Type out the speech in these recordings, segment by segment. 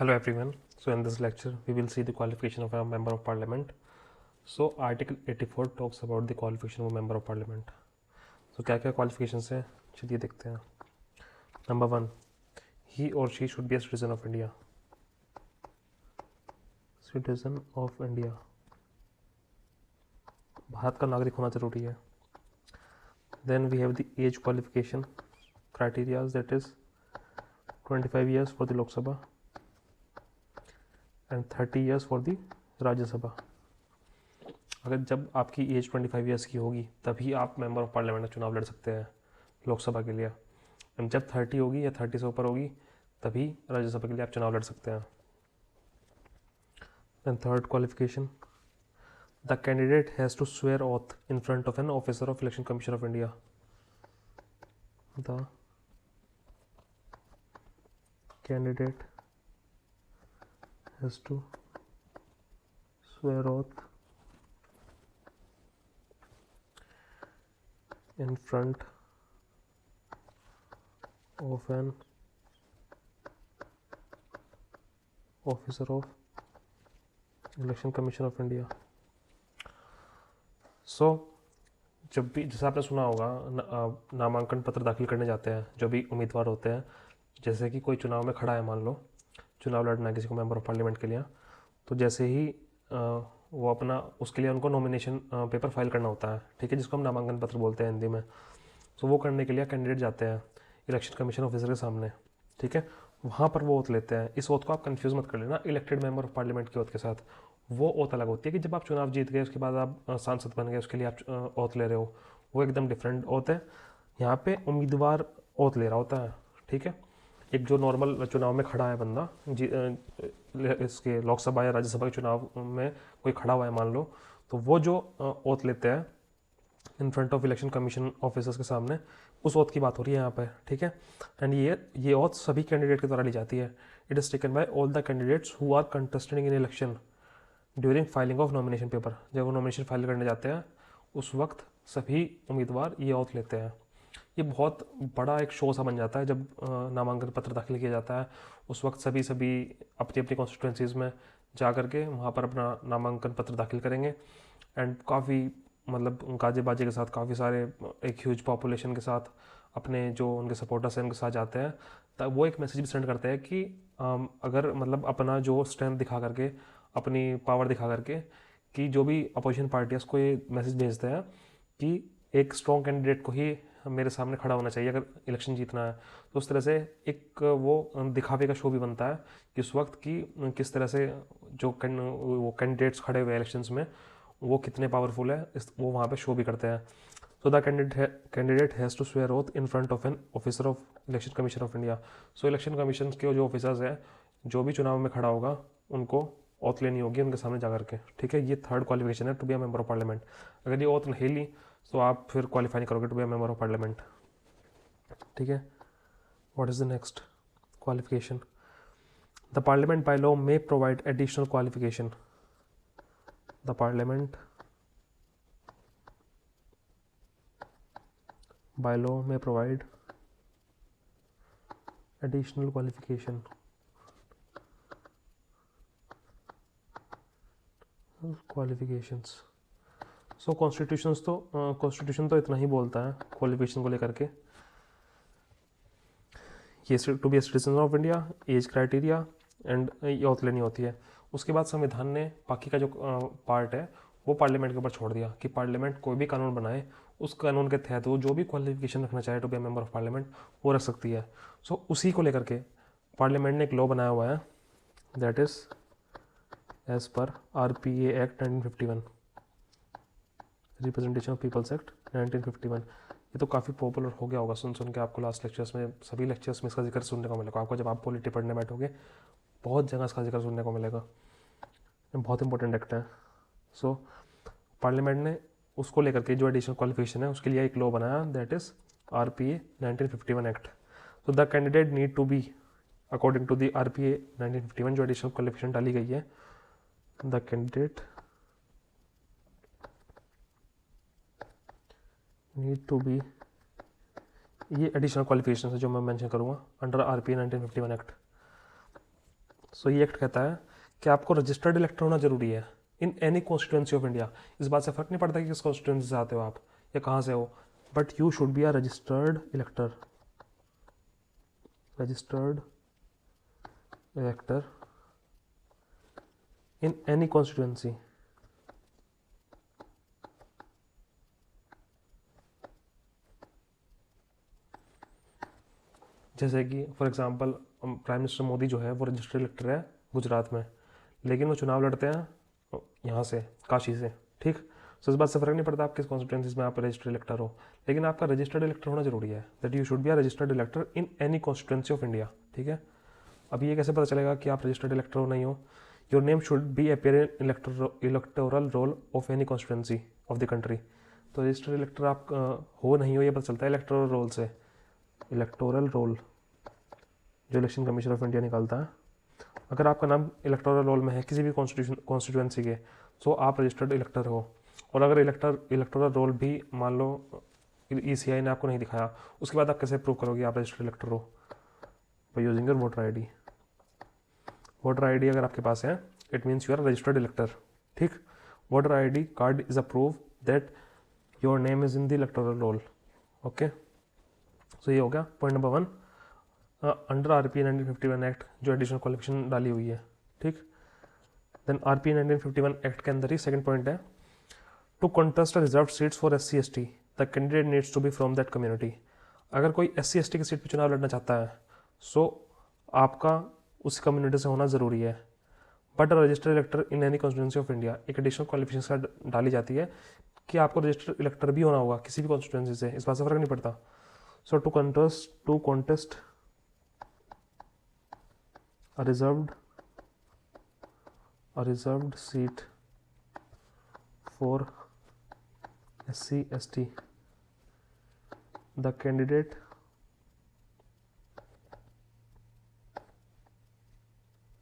Hello everyone. So in this lecture we will see the qualification of a member of parliament. So Article 84 talks about the qualification of a member of parliament. So क्या क्या qualifications हैं चलिए देखते हैं. Number 1, he or she should be a citizen of India. Citizen of India. Bharat का नागरिक होना जरूरी है. Then we have the age qualification criteria, that is 25 years for the Lok Sabha and 30 years for the राज्य सभा. अगर जब आपकी एज 25 ईयर्स की होगी तभी आप मेंबर ऑफ पार्लियामेंट का चुनाव लड़ सकते हैं लोकसभा के लिए. एंड जब 30 होगी या 30 से ऊपर होगी तभी राज्यसभा के लिए आप चुनाव लड़ सकते हैं. And third qualification, the candidate has to swear oath in front of an officer of Election Commission of India. The candidate has to swear oath in front of an officer of election commission of India. So जब भी जैसे आपने सुना होगा नामांकन पत्र दाखिल करने जाते हैं जो भी उम्मीदवार होते हैं, जैसे कि कोई चुनाव में खड़ा है, मान लो चुनाव लड़ना है किसी को मेंबर ऑफ पार्लियामेंट के लिए, तो जैसे ही वो अपना उसके लिए उनको नॉमिनेशन पेपर फाइल करना होता है, ठीक है, जिसको हम नामांकन पत्र बोलते हैं हिंदी में. तो वो करने के लिए कैंडिडेट जाते हैं इलेक्शन कमीशन ऑफिसर के सामने, ठीक है, वहाँ पर वो ओथ लेते हैं. इस ओथ को आप कंफ्यूज मत कर लेना इलेक्टेड मेंबर ऑफ पार्लियामेंट की ओथ के साथ. वो ओथ अलग होती है कि जब आप चुनाव जीत गए उसके बाद आप सांसद बन गए उसके लिए आप ओथ ले रहे हो, वो एकदम डिफरेंट ओथ है. यहाँ पे उम्मीदवार ओथ ले रहा होता है, ठीक है. एक जो नॉर्मल चुनाव में खड़ा है बंदा इसके लोकसभा या राज्यसभा के चुनाव में कोई खड़ा हुआ है मान लो, तो वो जो ओथ लेते हैं इन front of Election commission officers के सामने, उस ओथ की बात हो रही है यहाँ पे, ठीक है. एंड ये ओथ सभी कैंडिडेट के द्वारा ली जाती है. It is taken by all the candidates who are contesting in election during filing of nomination paper. जब वो नॉमिनेशन फाइल करने जाते हैं उस वक्त सभी उम्मीदवार ये ओथ लेते हैं. ये बहुत बड़ा एक शो सा बन जाता है जब नामांकन पत्र दाखिल किया जाता है. उस वक्त सभी अपनी अपनी कॉन्स्टिट्यूंसीज़ में जा करके वहाँ पर अपना नामांकन पत्र दाखिल करेंगे. एंड काफ़ी मतलब गाजे बाजे के साथ काफ़ी सारे एक ह्यूज पॉपुलेशन के साथ अपने जो उनके सपोर्टर्स हैं उनके साथ जाते हैं. तब वो एक मैसेज भी सेंड करते हैं कि अगर मतलब अपना जो स्ट्रेंथ दिखा करके, अपनी पावर दिखा करके, कि जो भी अपोजिशन पार्टी है उसको ये मैसेज भेजते हैं कि एक स्ट्रॉन्ग कैंडिडेट को ही मेरे सामने खड़ा होना चाहिए अगर इलेक्शन जीतना है. तो उस तरह से एक वो दिखावे का शो भी बनता है कि उस वक्त की किस तरह से जो वो कैंडिडेट्स खड़े हुए इलेक्शंस में वो कितने पावरफुल है, वो वहाँ पे शो भी करते हैं. So the candidate has to swear oath in front of an officer of Election Commission of India. So Election Commission के जो ऑफिसर्स हैं जो भी चुनाव में खड़ा होगा उनको ओथ लेनी होगी उनके सामने जा करके, ठीक है. ये थर्ड क्वालिफिकेशन है to be a member of parliament. अगर ये ओथ नहीं ली तो आप फिर क्वालिफाई नहीं करोगे to be a member of parliament, ठीक है. What is the next qualification, the parliament by law may provide additional qualification. The पार्लियामेंट by law may provide additional qualifications. So constitution तो इतना ही बोलता है क्वालिफिकेशन को लेकर के. ये to be a citizen of India, age criteria and ये ओथ लेनी होती है. उसके बाद संविधान ने बाकी का जो पार्ट है वो पार्लियामेंट के ऊपर छोड़ दिया कि पार्लियामेंट कोई भी कानून बनाए उस कानून के तहत वो जो भी क्वालिफिकेशन रखना चाहे to be a member of parliament वो रख सकती है. सो उसी को लेकर के पार्लियामेंट ने एक लॉ बनाया हुआ है, that is as per RPA act 1951, representation of peoples act 1951. ये तो काफ़ी पॉपुलर हो गया होगा सुन के आपको लास्ट लेक्चर्स में, सभी लेक्चर्स में इसका जिक्र सुनने को मिलेगा आपको. जब आप पॉलिटी पढ़ने बैठोगे बहुत जगह इसका जिक्र सुनने को मिलेगा. बहुत इंपॉर्टेंट एक्ट है. सो पार्लियामेंट ने उसको लेकर के जो एडिशनल क्वालिफिकेशन है उसके लिए एक लॉ बनाया, that is RPA 1951 act. So the candidate need to be according to the RPA 1951 जो एडिशनल क्वालिफिकेशन डाली गई है, the candidate need to be, ये एडिशनल क्वालिफिकेशन है जो मैं मेंशन करूंगा अंडर RPA 1951 एक्ट. सो ये एक्ट कहता है कि आपको रजिस्टर्ड इलेक्टर होना जरूरी है in any constituency of India. इस बात से फ़र्क नहीं पड़ता कि किस कॉन्स्टिट्यूंसी से आते हो आप या कहाँ से हो, but you should be a registered इलेक्टर, registered इलेक्टर in any constituency. जैसे कि for example prime minister Modi जो है वो रजिस्टर्ड इलेक्टर है गुजरात में, लेकिन वो चुनाव लड़ते हैं यहाँ से, काशी से, ठीक। सो इस बात से फ़र्क नहीं पड़ता आप किस कॉन्स्टिट्यूंसीज में आप रजिस्टर्ड इलेक्टर हो, लेकिन आपका रजिस्टर्ड इलेक्टर होना जरूरी है, that you should be a registered इलेक्टर in any constituency of India, ठीक है। अब ये कैसे पता चलेगा कि आप रजिस्टर्ड इलेक्टर हो नहीं हो? Your name should be appear in electoral roll of any constituency of the country. तो रजिस्टर्ड इलेक्टर आप हो नहीं हो ये पता चलता है इलेक्टोरल रोल से। इलेक्टोरल रोल जो इलेक्शन कमीशन ऑफ इंडिया निकालता है, अगर आपका नाम इलेक्टोरल रोल में है किसी भी कॉन्स्टिट्यूंसी के, तो आप रजिस्टर्ड इलेक्टर हो। और अगर इलेक्टोरल रोल भी मान लो ECI ने आपको नहीं दिखाया, उसके बाद आप कैसे प्रूव करोगे आप रजिस्टर्ड इलेक्टर हो? By using your voter ID। Voter ID अगर आपके पास है, it means you are registered elector, ठीक। Voter ID card is a prove that your name is in the electoral roll, okay. So ये हो गया point number 1 under RP 1951 act जो additional qualification डाली हुई है, ठीक। देन RP 1951 एक्ट के अंदर ही सेकंड पॉइंट है, to contest reserve seats for SC/ST the candidate needs to be from that community. अगर कोई SC/ST की सीट पर चुनाव लड़ना चाहता है, सो आपका उस कम्युनिटी से होना ज़रूरी है, but registered इलेक्टर in any constituency of India. एक एडिशनल क्वालिफिकेशन डाली जाती है कि आपको रजिस्टर्ड इलेक्टर भी होना होगा किसी भी कॉन्स्टिट्यूंसी से, इस बात से फ़र्क नहीं पड़ता। So to contest a reserved seat for SC/ST the candidate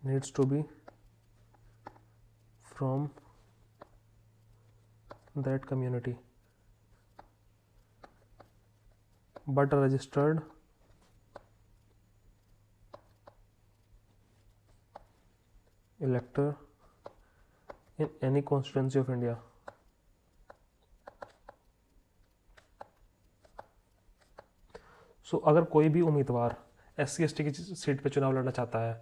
needs to be from that community, but a registered elector in any constituency of India। अगर कोई भी उम्मीदवार SC/ST की सीट पे चुनाव लड़ना चाहता है,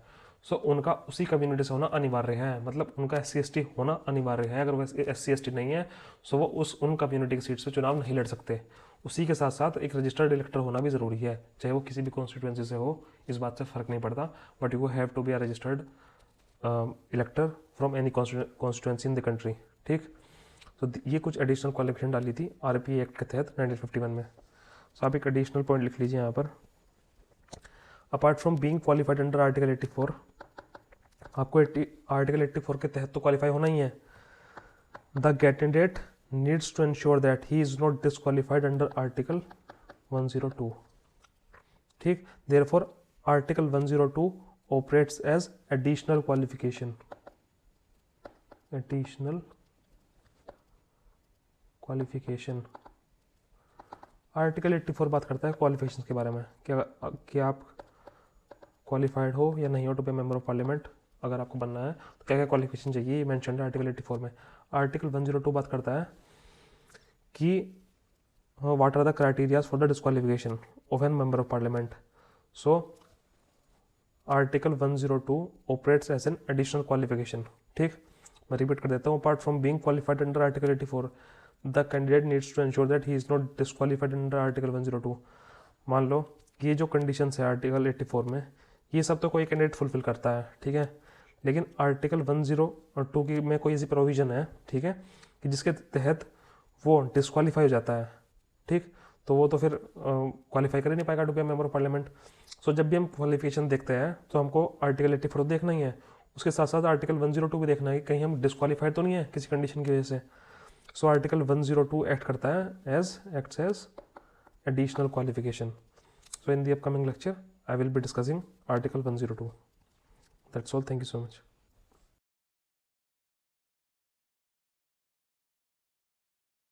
उनका उसी कम्युनिटी से होना अनिवार्य है, मतलब उनका SC/ST होना अनिवार्य है। अगर वो SC/ST नहीं है, वो उन कम्युनिटी की सीट से चुनाव नहीं लड़ सकते। उसी के साथ साथ एक रजिस्टर्ड इलेक्टर होना भी ज़रूरी है, चाहे वो किसी भी कॉन्स्टिट्यूंसी से हो, इस बात से फ़र्क नहीं पड़ता, but you have to be a registered elector from any constituency in the country, ठीक। तो ये कुछ एडिशनल क्वालिफिकेशन डाली थी RP एक्ट के तहत 1951 में। आप एक एडिशनल पॉइंट लिख लीजिए यहाँ पर, apart from being qualified under article 84, आपको आर्टिकल 84 के तहत तो क्वालिफाई होना ही है। The candidate needs to ensure that he is not disqualified under article 102, ठीक। Therefore article 102 operates as additional qualification, article 84 बात करता है क्वालिफिकेशन के बारे में कि आप क्वालिफाइड हो या नहीं हो to be member of parliament. अगर आपको बनना है तो क्या क्या क्वालिफिकेशन चाहिए, ये मेंशन है आर्टिकल 84 में। आर्टिकल 102 बात करता है कि what are the criterias for the disqualification of an member of parliament. So article 102 operates as an additional qualification, ठीक। मैं रिपीट कर देता हूँ, apart from being qualified under article 84 the candidate needs to ensure that he is not disqualified under article 102। मान लो ये जो conditions है article 84 में, ये सब तो कोई कैंडिडेट फुलफिल करता है, ठीक है, लेकिन आर्टिकल 102 की में कोई ऐसी प्रोविजन है, ठीक है, कि जिसके तहत वो डिस्क्वालीफाई हो जाता है, ठीक। तो वो तो फिर क्वालिफाई कर ही नहीं पाएगा to be member of parliament. So जब भी हम क्वालिफिकेशन देखते हैं तो हमको आर्टिकल 84 देखना ही है, उसके साथ साथ आर्टिकल 102 भी देखना है कि कहीं हम डिस्क्वालीफाइड तो नहीं है किसी कंडीशन की वजह से। सो आर्टिकल 102 एक्ट करता है acts as additional qualification. So in the upcoming lecture I will be discussing article 102। That's all, thank you so much.